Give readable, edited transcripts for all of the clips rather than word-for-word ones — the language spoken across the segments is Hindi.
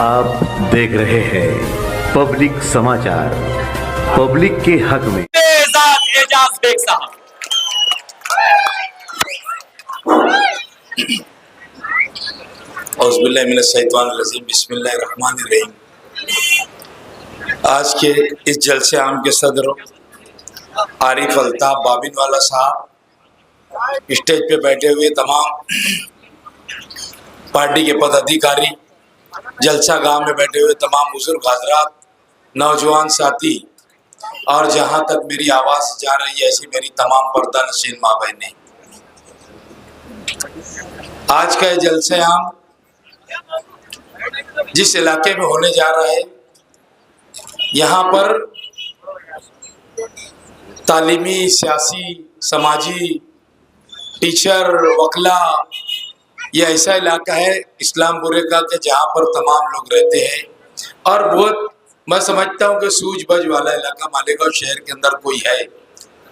आप देख रहे हैं पब्लिक समाचार, पब्लिक के हक में। एजाज बेग साहब, बिस्मिल्लाहिर्रहमानिर्रहीम। आज के इस जलसे आम के सदर आरिफ अल्ताफ बाबिनवाला साहब, स्टेज पे बैठे हुए तमाम पार्टी के पदाधिकारी, जलसा गांव में बैठे हुए तमाम बुजुर्ग हजरात, नौजवान साथी और जहां तक मेरी आवाज जा रही है ऐसी मेरी तमाम पर्दा नशीन माँ बहनें, आज का ये जलसे आम जिस इलाके में होने जा रहा है, यहाँ पर तालीमी, सियासी, समाजी, टीचर, वकला, ये ऐसा इलाका है इस्लामपुरे का कि जहाँ पर तमाम लोग रहते हैं और बहुत, मैं समझता हूँ कि सूझ बज वाला इलाका मालेगांव शहर के अंदर कोई है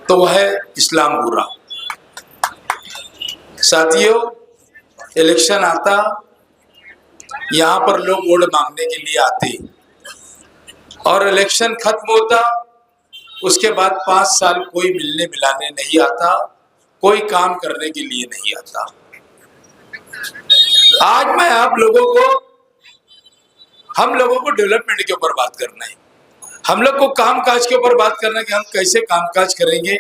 तो वह है इस्लामपुरा। साथियों, इलेक्शन आता, यहाँ पर लोग वोट मांगने के लिए आते और इलेक्शन खत्म होता, उसके बाद 5 साल कोई मिलने मिलाने नहीं आता, कोई काम करने के लिए नहीं आता। आज मैं आप लोगों को, हम लोगों को डेवलपमेंट के ऊपर बात करना है, हम लोग को कामकाज के ऊपर बात करना है कि हम कैसे कामकाज करेंगे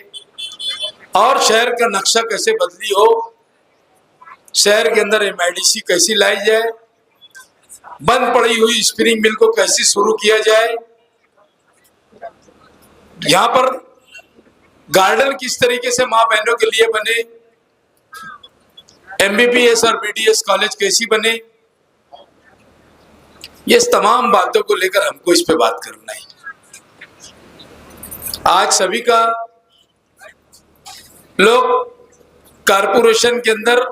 और शहर का नक्शा कैसे बदली हो, शहर के अंदर एमआईडीसी कैसी लाई जाए, बंद पड़ी हुई स्पिनिंग मिल को कैसे शुरू किया जाए, यहाँ पर गार्डन किस तरीके से माँ बहनों के लिए बने, एमबीबीएस और बीडीएस कॉलेज कैसी बने, ये तमाम बातों को लेकर हमको इस पे बात करना है। आज सभी का लोग कारपोरेशन के अंदर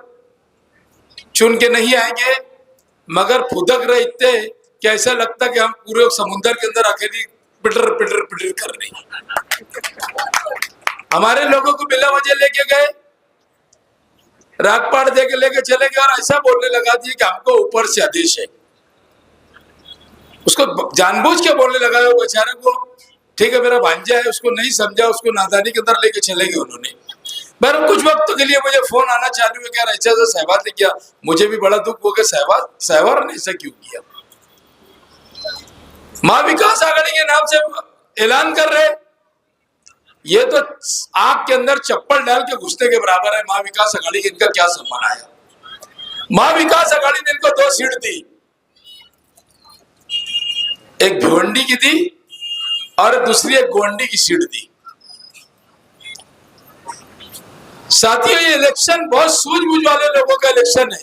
चुन के नहीं आएंगे, मगर फुदक रहे इतने कि ऐसा लगता कि हम पूरे समुद्र के अंदर अकेली पिटर पिटर पिटर कर रही। हमारे लोगों को बिला वजह लेके गए, रागपाड़ दे के लेके चले गए और ऐसा बोलने लगा दिए कि हमको ऊपर से आदेश है। उसको जानबूझ के बोलने लगा वो बेचारे को, ठीक है मेरा भांजा है, उसको नहीं समझा, उसको नादानी के अंदर लेके चले गए उन्होंने। पर कुछ वक्त के लिए मुझे फोन आना चालू है, क्या ऐसा सहवाग ने किया, मुझे भी बड़ा दुख हो गया, सहवाग ने ऐसा क्यों किया। माँ विकास आघाड़ी के नाम से ऐलान कर रहे, ये तो आग के अंदर चप्पल डाल के घुसने के बराबर है। माँ विकास आघाड़ी, इनका क्या सम्मान आया। माँ विकास आघाड़ी ने इनको 2 सीट दी, एक भिवंडी की दी और दूसरी एक गोंडी की सीट दी। साथियों, ये इलेक्शन बहुत सूझबूझ वाले लोगों का इलेक्शन है।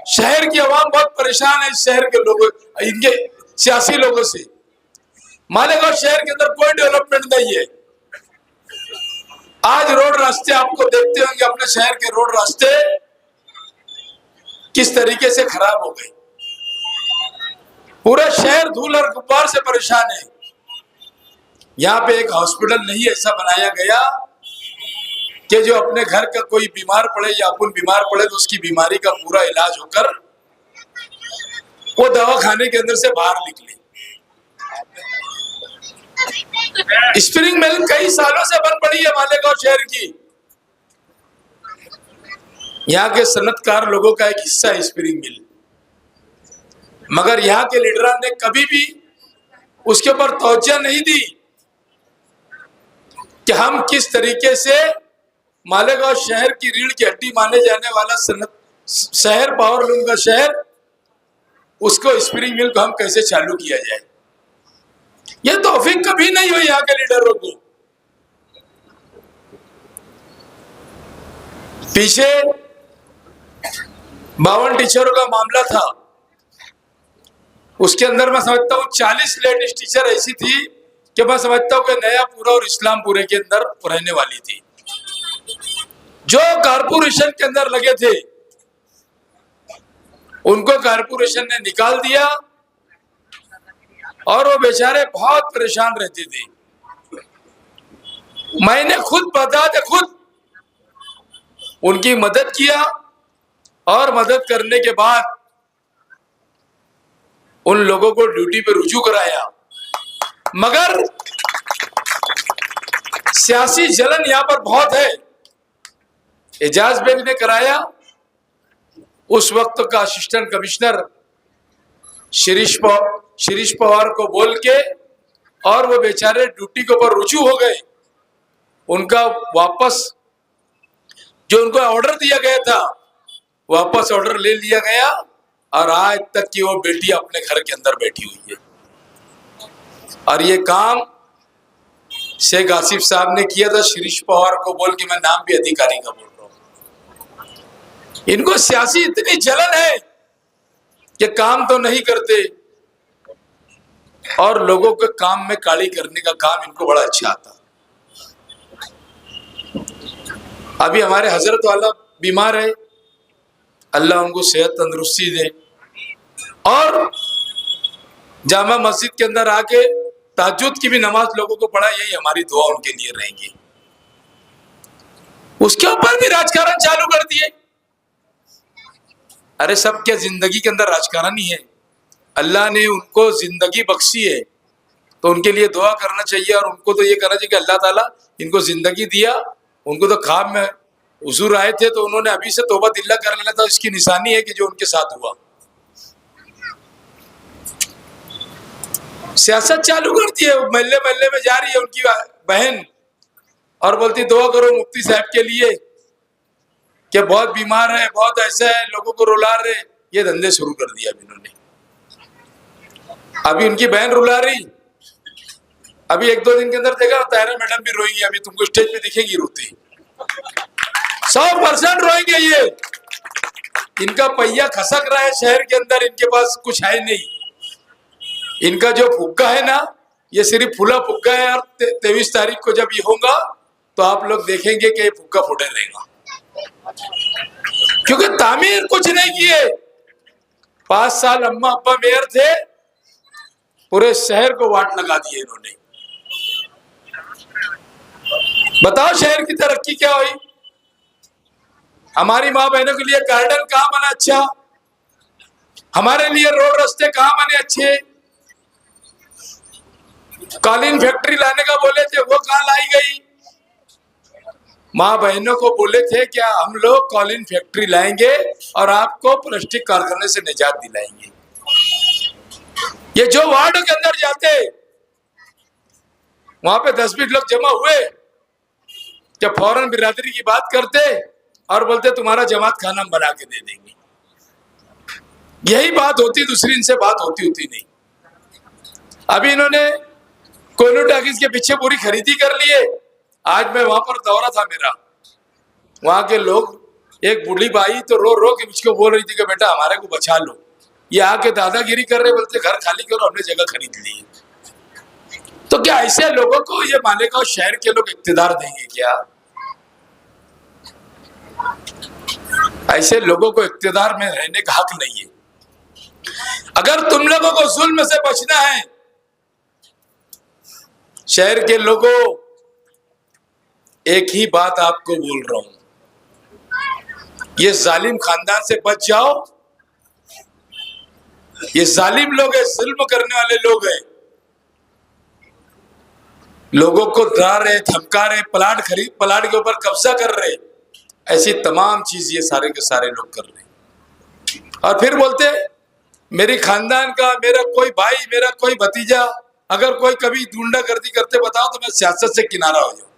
शहर की आवाम बहुत परेशान है इस शहर के लोगों, इनके सियासी लोगों से। मालेगांव शहर के अंदर कोई डेवलपमेंट नहीं है। आज रोड रास्ते आपको देखते होंगे, अपने शहर के रोड रास्ते किस तरीके से खराब हो गए। पूरा शहर धूल और गुब्बार से परेशान है। यहाँ पे एक हॉस्पिटल नहीं ऐसा बनाया गया कि जो अपने घर का कोई बीमार पड़े या अपन बीमार पड़े तो उसकी बीमारी का पूरा इलाज होकर वो दवाखाने के अंदर से बाहर निकले। स्पिनिंग मिल कई सालों से बन पड़ी है मालेगांव शहर की। यहाँ के सनतकार लोगों का एक हिस्सा है स्पिनिंग मिल, मगर यहाँ के लीडरों ने कभी भी उसके ऊपर तवज्जो नहीं दी कि हम किस तरीके से मालेगांव शहर की रीढ़ की हड्डी माने जाने वाला शहर, पावरलूम का शहर, उसको स्पिनिंग मिल को हम कैसे चालू किया जाए। ये तौफीक कभी नहीं हुई यहाँ के लीडरों को। पीछे 52 टीचरों का मामला था, उसके अंदर मैं समझता हूँ 40 लेडीज टीचर ऐसी थी कि मैं समझता हूँ कि नयापुरा और इस्लामपुरे के अंदर रहने वाली थी। जो कारपोरेशन के अंदर लगे थे उनको कारपोरेशन ने निकाल दिया और वो बेचारे बहुत परेशान रहते थे। मैंने खुद खुद उनकी मदद किया और मदद करने के बाद उन लोगों को ड्यूटी पे रुजू कराया, मगर सियासी जलन यहां पर बहुत है। एजाज बेग ने कराया, उस वक्त का असिस्टेंट कमिश्नर शिरीष पवार को बोल के, और वो बेचारे ड्यूटी के ऊपर रुजू हो गए। उनका वापस जो उनको ऑर्डर दिया गया था, वापस ऑर्डर ले लिया गया, और आज तक की वो बेटी अपने घर के अंदर बैठी हुई है। और ये काम शेख आसिफ साहब ने किया था, शिरीष पवार को बोल के, मैं नाम भी अधिकारी का बोल रहा हूं। इनको सियासी इतनी जलन है कि काम तो नहीं करते, और लोगों के काम में काली करने का काम इनको बड़ा अच्छा आता। अभी हमारे हजरत वाला बीमार है, अल्लाह उनको सेहत तंदुरुस्ती दे, और जामा मस्जिद के अंदर आके तहज्जुद की भी नमाज लोगों को पढ़ा, यही हमारी दुआ उनके लिए रहेंगी। उसके ऊपर भी राजकारण चालू कर दिए। अरे सब क्या जिंदगी के अंदर राजकारण ही है? अल्लाह ने उनको जिंदगी बख्शी है तो उनके लिए दुआ करना चाहिए, और उनको तो ये करना चाहिए कि अल्लाह ताला इनको जिंदगी दिया। उनको तो ख्वाब में हुजूर आए थे तो उन्होंने अभी से तौबा दिल्ला कर लेना था। इसकी निशानी है कि जो उनके साथ हुआ। सियासत चालू करती है, महल्ले महल्ले में जा रही है उनकी बहन, और बोलती दुआ करो मुफ्ती साहब के लिए कि बहुत बीमार है, बहुत ऐसा है, लोगों को रुला रहे। ये धंधे शुरू कर दिया अभी इन्होंने। अभी उनकी बहन रुला रही, अभी 1-2 दिन के अंदर देखा तायरा मैडम भी रोएंगी। अभी तुमको स्टेज पे दिखेगी रोती, 100% रोएंगे ये। इनका पहिया खसक रहा है शहर के अंदर, इनके पास कुछ है नहीं। इनका जो फुग्गा है ना, ये सिर्फ फूला फुग्गा है, और 23 तारीख को जब ये होगा तो आप लोग देखेंगे कि ये फुग्गा फुटे रहेगा, क्योंकि तामीर कुछ नहीं किए। 5 साल अम्मा अब्बा मेयर थे, पूरे शहर को वाट लगा दिए इन्होंने। बताओ शहर की तरक्की क्या हुई? हमारी माँ बहनों के लिए गार्डन कहाँ बना अच्छा, हमारे लिए रोड रास्ते कहाँ बने अच्छे, कालीन फैक्ट्री लाने का बोले थे वो कहाँ लाई गई? माँ बहनों को बोले थे क्या हम लोग कालीन फैक्ट्री लाएंगे और आपको प्लास्टिक कारखाने से निजात दिलाएंगे। ये जो वार्ड के अंदर जाते वहां पे 10-20 लोग जमा हुए क्या फौरन बिरादरी की बात करते और बोलते तुम्हारा जमात खाना हम बना के दे देंगे। यही बात होती, दूसरी इनसे बात होती नहीं। अभी इन्होंने कोयनो टाकीज के पीछे पूरी खरीदी कर लिए। आज मैं वहां पर दौरा था मेरा, वहां के लोग, एक बूढ़ी बाई तो रो रो के मुझको बोल रही थी कि बेटा हमारे को बचा लो, ये आके दादागिरी कर रहे, बोलते घर खाली करो, हमने जगह खरीद ली। तो क्या ऐसे लोगों को ये मालेगांव शहर के लोग इख्तियार देंगे क्या? ऐसे लोगों को इख्तियार में रहने का हक नहीं है। अगर तुम लोगों को जुल्म से बचना है, शहर के लोगों, एक ही बात आपको बोल रहा हूं, ये जालिम खानदान से बच जाओ। ये जालिम लोग है, जुल्म करने वाले लोग हैं, लोगों को डरा रहे, धमका रहे, प्लाट के ऊपर कब्जा कर रहे, ऐसी तमाम चीज ये सारे के सारे लोग कर रहे। और फिर बोलते मेरी खानदान का, मेरा कोई भाई, मेरा कोई भतीजा अगर कोई कभी गुंडागर्दी करते बताओ तो मैं सियासत से किनारा हो जाऊंगा।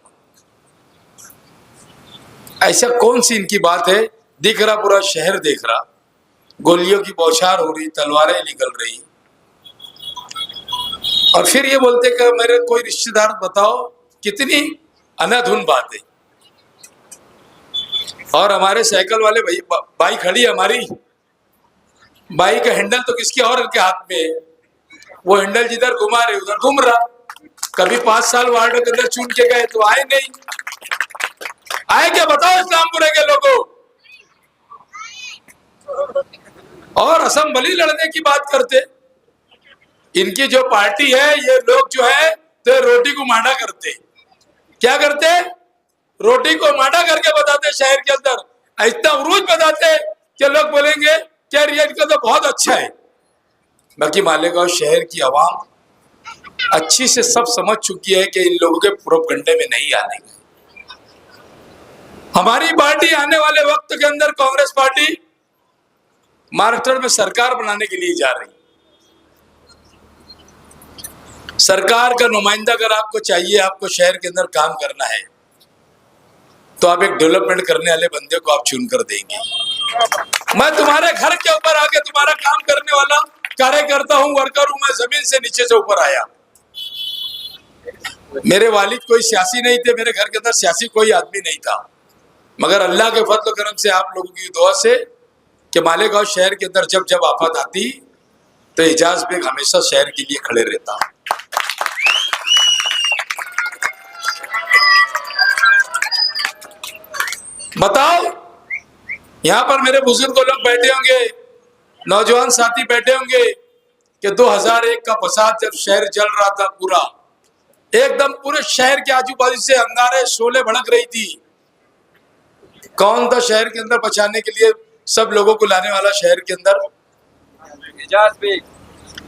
ऐसा कौन सी इनकी बात है? दिख रहा, पूरा शहर देख रहा, गोलियों की बौछार हो रही, तलवारें निकल रही, और फिर ये बोलते कि मेरे कोई रिश्तेदार बताओ। कितनी अनाधुन बात है। और हमारे साइकिल वाले बाइक खड़ी, हमारी बाइक का हैंडल तो किसके और के हाथ में है, वो हैंडल जिधर घुमा रहे उधर घूम रहा। कभी 5 साल वार्ड के अंदर चुन के गए तो आए नहीं। आए क्या बताओ इस्लामपुर के लोगों? और असेंबली लड़ने की बात करते। इनकी जो पार्टी है, ये लोग जो है तो रोटी को मांडा करते। क्या करते? रोटी को मांडा करके बताते शहर के अंदर, इतना उरूज बताते कि लोग बोलेंगे क्या रियल का तो बहुत अच्छा है। बाकी मालेगांव शहर की आवाम अच्छी से सब समझ चुकी है कि इन लोगों के प्रोपगंडे में नहीं आने का। हमारी पार्टी आने वाले वक्त के अंदर, कांग्रेस पार्टी महाराष्ट्र में सरकार बनाने के लिए जा रही। सरकार का नुमाइंदा अगर आपको चाहिए, आपको शहर के अंदर काम करना है, तो आप एक डेवलपमेंट करने वाले बंदे को आप चुन कर देंगे। मैं तुम्हारे घर के ऊपर आके तुम्हारा काम करने वाला कार्यकर्ता हूं, वर्कर हूं। मैं जमीन से नीचे से ऊपर आया। मेरे वालिद कोई सियासी नहीं थे, मेरे घर के अंदर सियासी कोई आदमी नहीं था, मगर अल्लाह के फजल करम से, आप लोगों की दुआ से, कि मालेगांव शहर के अंदर जब जब आफत आती तो एजाज बेग हमेशा शहर के लिए खड़े रहता। बताओ, यहां पर मेरे बुजुर्ग लोग बैठे होंगे, नौजवान साथी बैठे होंगे कि 2001 का फसाद जब शहर जल रहा था, पूरा एकदम पूरे शहर के आजू बाजू से अंगारे शोले भड़क रही थी। कौन था शहर के अंदर बचाने के लिए सब लोगों को लाने वाला? शहर के अंदर एजाज बेग।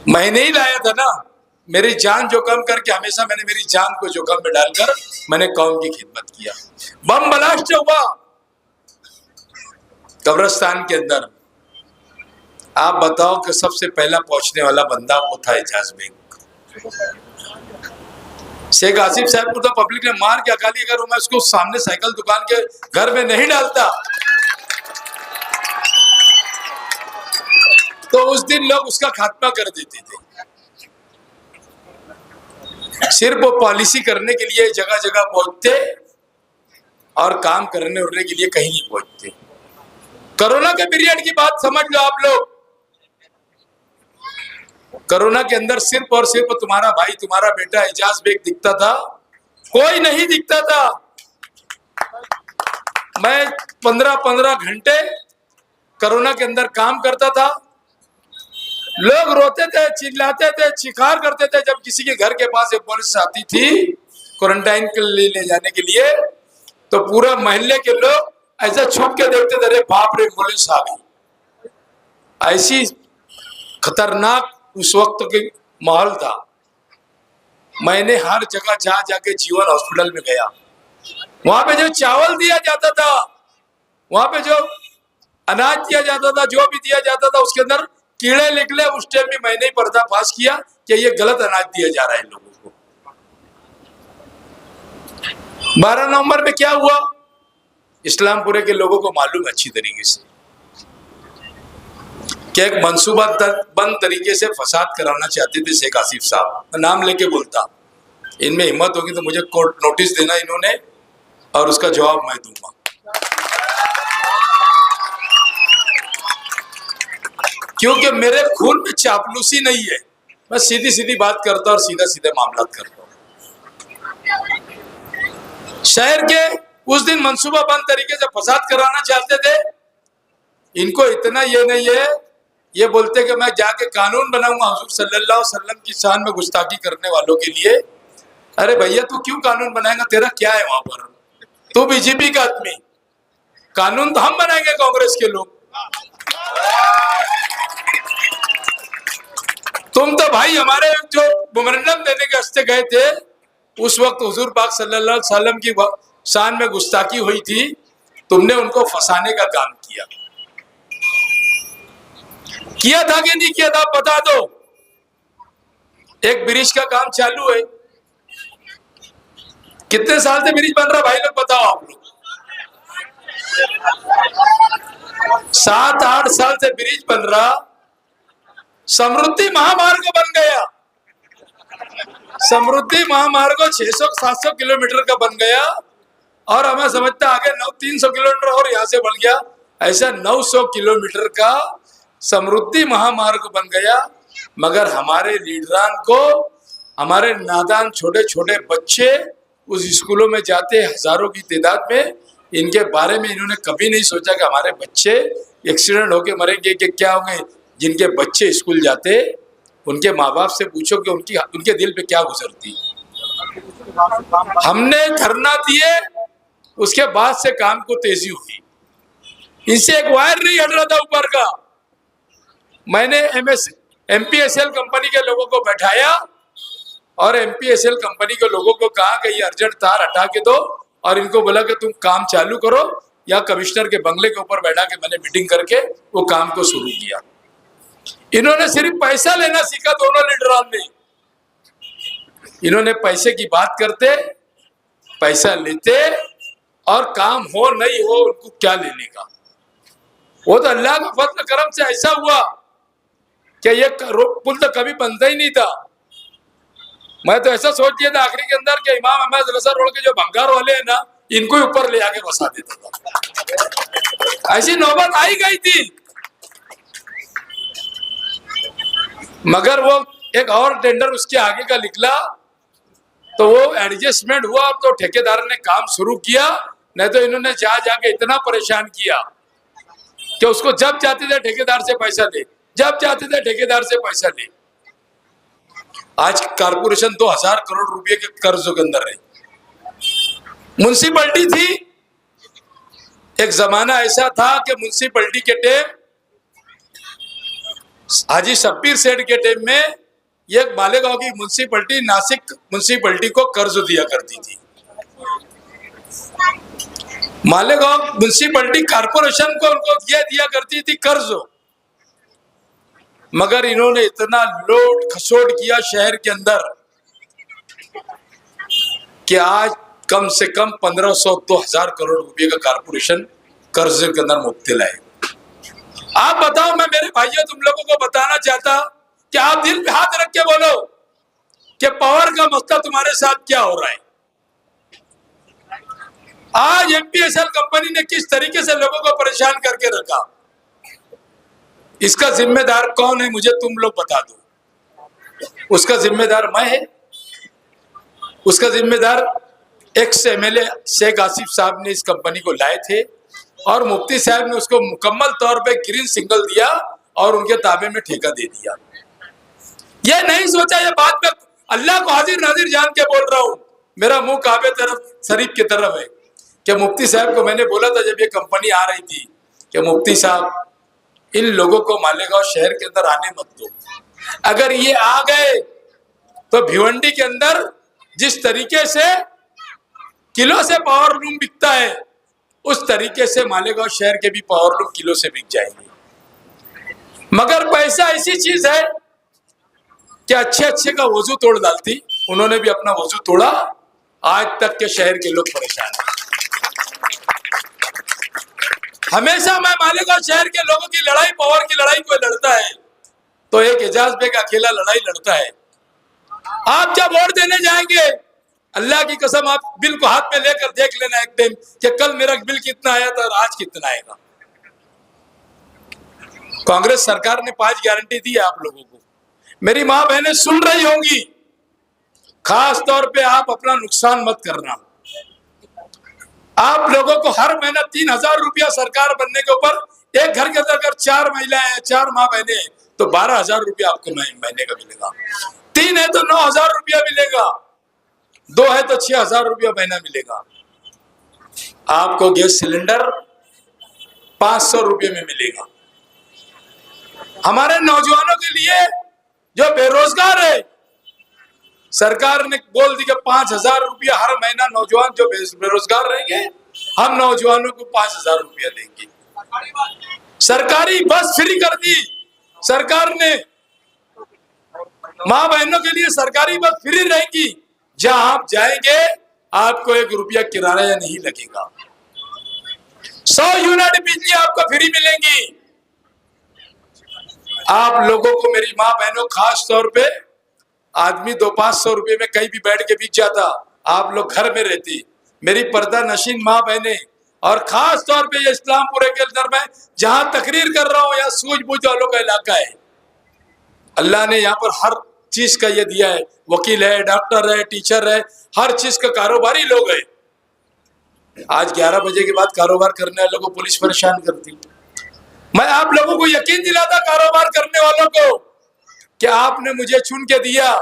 मैंने ही लाया था ना। मेरी जान जोखम करके, हमेशा मैंने मेरी जान को जोखम में डालकर मैंने कौम की खिदमत किया। बम ब्लास्ट हुआ कब्रिस्तान के अंदर, आप बताओ कि सबसे पहला पहुंचने वाला बंदा वो था एजाज बेग। शेख आसिफ साहब को तो पब्लिक ने मार के अकाली, अगर मैं उसको सामने साइकिल दुकान के घर में नहीं डालता तो उस दिन लोग उसका खात्मा कर देते थे। सिर्फ वो पॉलिसी करने के लिए जगह जगह पहुंचते और काम करने उड़ने के लिए कहीं नहीं पहुंचते। कोरोना के पीरियड की बात समझ लो आप लोग। कोरोना के अंदर सिर्फ और सिर्फ तुम्हारा भाई, तुम्हारा बेटा एजाज बेग दिखता था, कोई नहीं दिखता था। मैं 15-15 घंटे कोरोना के अंदर काम करता था। लोग रोते थे, चिल्लाते थे, चिखार करते थे जब किसी के घर के पास एक पुलिस आती थी क्वारंटाइन के लिए ले जाने के लिए, तो पूरा मोहल्ले के लोग ऐसा छुप के देखते थे, अरे बाप रे पुलिस आ गई। ऐसी खतरनाक उस वक्त के माहौल था। मैंने हर जगह जा जाके जीवन हॉस्पिटल में गया। वहां पे जो चावल दिया जाता था, वहां पे जो अनाज दिया जाता था, जो भी दिया जाता था, उसके अंदर कीड़े निकले। उस टाइम में मैंने ही पर्दाफाश किया कि ये गलत अनाज दिया जा रहा है लोगों को। 12 नवंबर में क्या हुआ, इस्लामपुरे के लोगों को मालूम अच्छी तरीके से कि एक मंसूबाबंद तरीके से फसाद कराना चाहते थे शेख आसिफ साहब। मैं नाम लेके बोलता, इनमें हिम्मत होगी तो मुझे कोर्ट नोटिस देना इन्होंने, और उसका जवाब मैं दूंगा। क्योंकि मेरे खून में चापलूसी नहीं है, मैं सीधी सीधी बात करता और सीधा सीधे मामला करता हूं। शहर के उस दिन मंसूबाबंद तरीके से फसाद कराना चाहते थे। इनको इतना ये नहीं है, ये बोलते कि मैं जाके कानून बनाऊंगा हुजूर सल्लल्लाहु अलैहि वसल्लम की शान में गुस्ताखी करने वालों के लिए। अरे भैया, तू क्यों कानून बनाएगा? तेरा क्या है वहां पर? तू बीजेपी का आदमी, कानून तो हम बनाएंगे कांग्रेस के लोग। तुम तो भाई हमारे जो मेमोरेंडम देने के वास्ते गए थे, उस वक्त हुजूर पाक सल्लल्लाहु अलैहि वसल्लम की शान में गुस्ताखी हुई थी, तुमने उनको फंसाने का काम किया था कि नहीं किया था? बता दो। एक ब्रिज का काम चालू है, कितने साल से ब्रिज बन रहा भाई लोग बताओ आप लोग? 7-8 साल से ब्रिज बन रहा। समृद्धि महामार्ग बन गया। समृद्धि महामार्ग 600-700 किलोमीटर का बन गया, और हमें समझता आगे 300 किलोमीटर और यहां से बन गया। ऐसा 900 किलोमीटर का समृद्धि महामार्ग बन गया। मगर हमारे लीडरान को, हमारे नादान छोटे छोटे बच्चे उस स्कूलों में जाते हजारों की तादाद में, इनके बारे में इन्होंने कभी नहीं सोचा कि हमारे बच्चे एक्सीडेंट होके मरेंगे कि क्या होंगे। जिनके बच्चे स्कूल जाते, उनके माँ बाप से पूछो कि उनके दिल पे क्या गुजरती। हमने धरना दिए, उसके बाद से काम को तेजी हुई। इनसे एक वायर नहीं हट रहा था ऊपर का। मैंने एमपीएसएल कंपनी के लोगों को बैठाया और एमपीएसएल कंपनी के लोगों को कहा कि ये अर्जेंट तार हटा के दो, और इनको बोला कि तुम काम चालू करो, या कमिश्नर के बंगले के ऊपर बैठा के मैंने मीटिंग करके वो काम को शुरू किया। इन्होंने सिर्फ पैसा लेना सीखा, दोनों लीडरों ने। इन्होंने पैसे की बात करते, पैसा लेते, और काम हो नहीं हो उनको क्या लेने का। वो तो अल्लाह का फजल करम से ऐसा हुआ कि ये पुल तो कभी बनता ही नहीं था। मैं तो ऐसा सोच लिया था आखिरी के अंदर कि इमाम अहमद रजा रोड के जो भंगार वाले हैं ना, इनको ऊपर ले आके बसा देता था। ऐसी नौबत आई गई थी, मगर वो एक और टेंडर उसके आगे का निकला, तो वो एडजस्टमेंट हुआ, तो ठेकेदार ने काम शुरू किया। नहीं तो इन्होंने जा जाके इतना परेशान किया कि उसको जब चाहते थे ठेकेदार से पैसा ले, जब चाहते थे ठेकेदार से पैसा ले। आज कारपोरेशन 2000 करोड़ रुपए के कर्जों के अंदर है। म्युनिसिपैलिटी थी, एक जमाना ऐसा था कि म्युनिसिपैलिटी के टाइम, हाजी शब्बीर सेठ के टाइम में, एक मालेगांव की म्युनिसिपैलिटी नासिक म्युनिसिपैलिटी को कर्ज दिया करती थी। मालेगांव म्युनिसिपैलिटी कारपोरेशन को उनको दिया करती थी कर्ज, मगर इन्होंने इतना लोड खसोट किया शहर के अंदर कि आज कम से कम 1500-2000 करोड़ रुपए का कारपोरेशन कर्ज के अंदर मुब्तला है। आप बताओ, मैं मेरे भाइयों तुम लोगों को बताना चाहता कि आप दिल पे हाथ रख के बोलो कि पावर का मसला तुम्हारे साथ क्या हो रहा है। आज एमपीएसएल कंपनी ने किस तरीके से लोगों को परेशान करके रखा, इसका जिम्मेदार कौन है मुझे तुम लोग बता दो। उसका जिम्मेदार मैं है, उसका जिम्मेदार एक्स एमएलए शेख आसिफ साहब ने इस कंपनी को लाए थे, और मुफ्ती साहब ने उसको मुकम्मल तौर पे ग्रीन सिग्नल दिया और उनके ताबे में ठेका दे दिया। ये नहीं सोचा, ये बात में अल्लाह को हाजिर नाजिर जान के बोल रहा हूं, मेरा मुंह काबे तरफ शरीफ की तरफ है, कि मुफ्ती साहब को मैंने बोला था जब ये कंपनी आ रही थी कि मुफ्ती साहब इन लोगों को मालेगांव शहर के अंदर आने मत दो। अगर ये आ गए तो भिवंडी के अंदर जिस तरीके से किलो से पावर लूम बिकता है, उस तरीके से मालेगांव शहर के भी पावर लूम किलो से बिक जाएंगे। मगर पैसा ऐसी चीज है कि अच्छे अच्छे का वजू तोड़ डालती। उन्होंने भी अपना वजू तोड़ा, आज तक के शहर के लोग परेशान हैं। हमेशा मैं मालेगांव शहर के लोगों की लड़ाई, पावर की लड़ाई कोई लड़ता है तो एक एजाज बेग अकेला लड़ाई लड़ता है। आप जब वोट देने जाएंगे, अल्लाह की कसम आप बिल को हाथ में लेकर देख लेना एक दिन कि कल मेरा बिल कितना आया था और आज कितना आएगा। कांग्रेस सरकार ने 5 गारंटी दी है आप लोगों को। मेरी माँ बहनें सुन रही होंगी, खास तौर पे आप अपना नुकसान मत करना। आप लोगों को हर महीना 3000 रुपया सरकार बनने के ऊपर, एक घर के अंदर अगर 4 महिलाएं हैं, 4 माँ बहनें हैं, तो 12000 रुपया आपको महीने का मिलेगा। 3 है तो 9000 रुपया मिलेगा, 2 है तो 6000 रुपया महीना मिलेगा। आपको गैस सिलेंडर 500 रुपये में मिलेगा। हमारे नौजवानों के लिए जो बेरोजगार है, सरकार ने बोल दी कि 5000 रुपया हर महीना नौजवान जो बेरोजगार रहेंगे, हम नौजवानों को 5000 रुपया देंगे। सरकारी बस फ्री कर दी सरकार ने, माँ बहनों के लिए सरकारी बस फ्री रहेगी। जहां आप जाएंगे आपको 1 रुपया किराया नहीं लगेगा। 100 यूनिट बिजली आपको फ्री मिलेंगी। आप लोगों को, मेरी माँ बहनों, खास तौर पे आदमी 200-500 रुपए में कहीं भी बैठ के बिक जाता, आप लोग घर में रहती। मेरी पर्दा नशीन माँ बहने, और खास तौर पे ये इस्लामपुरे के अंदर मैं जहां तकरीर कर रहा हूं, यहाँ सूझबूझ वालों का इलाका है। अल्लाह ने यहाँ पर हर चीज का ये दिया है, वकील है, डॉक्टर है, टीचर है, हर चीज का कारोबारी लोग है। आज 11 बजे के बाद कारोबार करने वालों को पुलिस परेशान करती। मैं आप लोगों को यकीन दिलाता, कारोबार करने वालों को, कि आपने मुझे चुन के दिया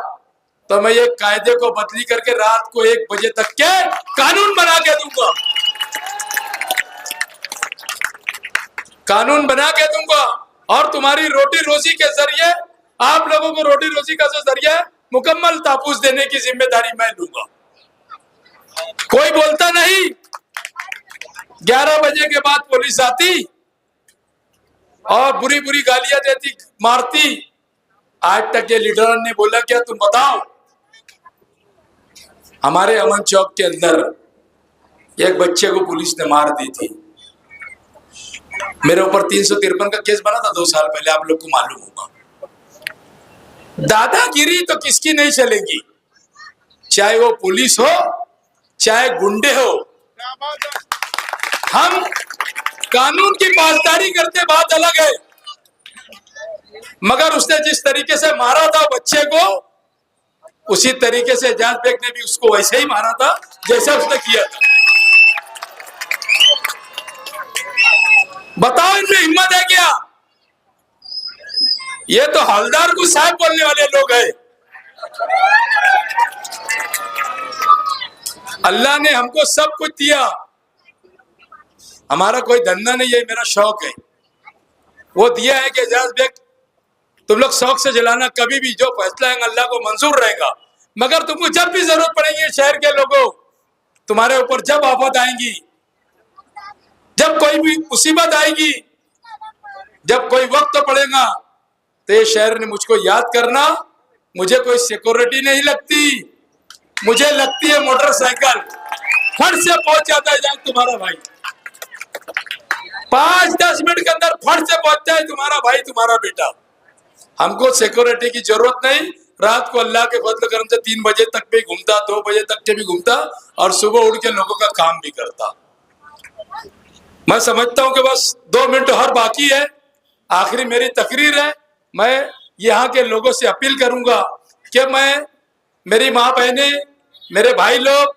तो मैं ये कायदे को बदली करके रात को 1 बजे तक के कानून बना के दूंगा, कानून बना के दूंगा, और तुम्हारी रोटी रोजी के जरिए आप लोगों को रोटी रोजी का जो जरिया मुकम्मल तापुस देने की जिम्मेदारी मैं लूंगा। कोई बोलता नहीं, 11 बजे के बाद पुलिस आती और बुरी बुरी गालियां देती, मारती। आज तक ये लीडर ने बोला क्या? तुम बताओ। हमारे अमन चौक के अंदर एक बच्चे को पुलिस ने मार दी थी। मेरे ऊपर 353 का केस बना था 2 साल पहले, आप लोग को मालूम होगा। दादागिरी तो किसकी नहीं चलेगी, चाहे वो पुलिस हो चाहे गुंडे हो। हम कानून की पासदारी करते, बात अलग है, मगर उसने जिस तरीके से मारा था बच्चे को, उसी तरीके से एजाज बेग ने भी उसको वैसे ही मारा था जैसा उसने किया था। बताओ इनमें हिम्मत है क्या? ये तो हवलदार को साहब बोलने वाले लोग हैं। अल्लाह ने हमको सब कुछ दिया, हमारा कोई धंधा नहीं है, मेरा शौक है। वो दिया है कि एजाज बेग तुम लोग शौक से जलाना, कभी भी जो फैसला है अल्लाह को मंजूर रहेगा। मगर तुमको जब भी जरूरत पड़ेगी शहर के लोगों, तुम्हारे ऊपर जब आफत आएंगी, जब कोई भी मुसीबत आएगी, जब कोई वक्त पड़ेगा, तो ये शहर ने मुझको याद करना। मुझे कोई सिक्योरिटी नहीं लगती, मुझे लगती है मोटरसाइकिल, फट से पहुंच जाता है जहां तुम्हारा भाई। 5-10 मिनट के अंदर फट से पहुंचता है तुम्हारा भाई, तुम्हारा बेटा। हमको सिक्योरिटी की जरूरत नहीं। रात को अल्लाह के फजल करम से 3 बजे तक भी घूमता, 2 बजे तक के भी घूमता, और सुबह उठ के लोगों का काम भी करता। मैं समझता हूं कि बस 2 मिनट हर बाकी है, आखिरी मेरी तकरीर है। मैं यहाँ के लोगों से अपील करूंगा कि मेरी माँ बहने, मेरे भाई लोग,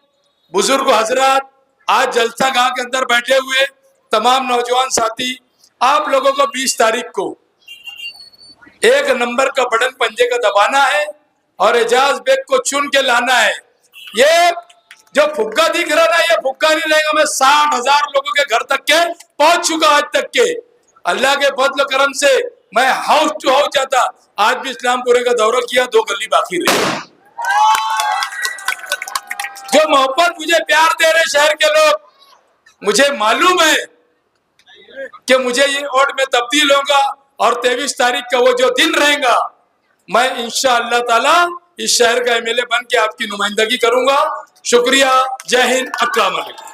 बुजुर्ग हजरात, आज जलसा गांव के अंदर बैठे हुए तमाम नौजवान साथी, आप लोगों को 20 तारीख को 1 नंबर का बटन पंजे का दबाना है और एजाज बेग को चुन के लाना है। ये जो फुग्गा दिख रहा ना, ये फुग्गा नहीं रहेगा। मैं 60,000 लोगों के घर तक के पहुंच चुका आज तक के। अल्लाह के फजल करम से मैं हाउस टू हाउस जाता। आज भी इस्लामपुरे का दौरा किया, 2 गली बाकी रही। जो मोहब्बत मुझे प्यार दे रहे शहर के लोग, मुझे मालूम है कि मुझे ये वोट में तब्दील होगा और 23 तारीख का वो जो दिन रहेगा, मैं इंशाअल्लाह ताला इस शहर का एमएलए बन के आपकी नुमाइंदगी करूंगा। शुक्रिया, जय हिंद, अस्सलाम वालेकुम।